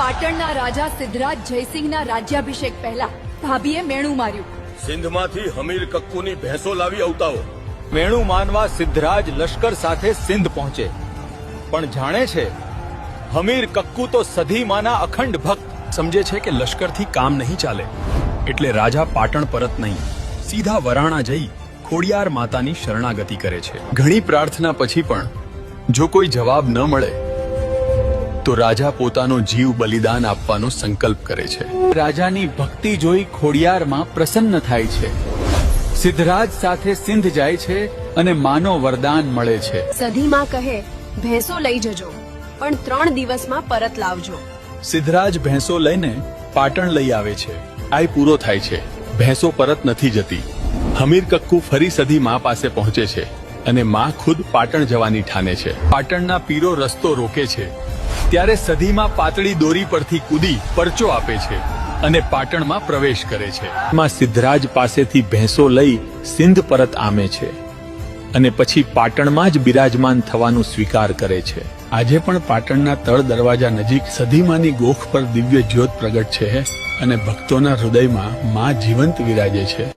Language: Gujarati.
પાટણના રાજા સિદ્ધરાજ જયસિંહના રાજ્યાભિષેક પહેલા ભાભીએ મેણું માર્યું. સિંધમાંથી હમીર કક્કુની ભેંસો લાવી અવતાવો. મેણું માનવા સિદ્ધરાજ લશ્કર સાથે સિંધ પહોંચે, પણ જાણે છે હમીર કક્કુ તો સધીમાના અખંડ ભક્ત. સમજે છે કે લશ્કરથી કામ નહીં ચાલે, એટલે રાજા પાટણ પરત નહીં, સીધા વરાણા જઈ ખોડિયાર માતાની શરણાગતિ કરે છે. ઘણી પ્રાર્થના પછી પણ જો કોઈ જવાબ ન મળે તો રાજા પોતાનો જીવ બલિદાન આપવાનો સંકલ્પ કરે છે. રાજાની ભક્તિ જોઈ ખોડિયારમાં પ્રસન્ન થાય છે. સિદ્ધરાજ સાથે સિંધ જાય છે અને માનો વરદાન મળે છે. સધીમાં કહે, ભેંસો લઈ જજો, પણ 3 દિવસમાં પરત લાવજો. સિદ્ધરાજ ભેંસો લઈને પાટણ લઈ આવે છે. આય પૂરો થાય છે. ભેંસો પરત નથી જતી. હમીર કક્કુ ફરી સધી માં પાસે પહોંચે છે અને માં ખુદ પાટણ જવાની ઠાને છે. પાટણના પીરો રસ્તો રોકે છે, ત્યારે સધીમાં પાતળી દોરી પરથી કૂદી પરચો આપે છે અને પાટણમાં પ્રવેશ કરે છે. માં સિદ્ધરાજ પાસેથી ભેંસો લઈ સિંધ પરત આમે છે અને પછી પાટણમાં જ બિરાજમાન થવાનું સ્વીકાર કરે છે. આજે પણ પાટણના તળ દરવાજા નજીક સધીમાની ગોખ પર દિવ્ય જ્યોત પ્રગટ છે અને ભક્તોના હૃદયમાં માં જીવંત વિરાજે છે.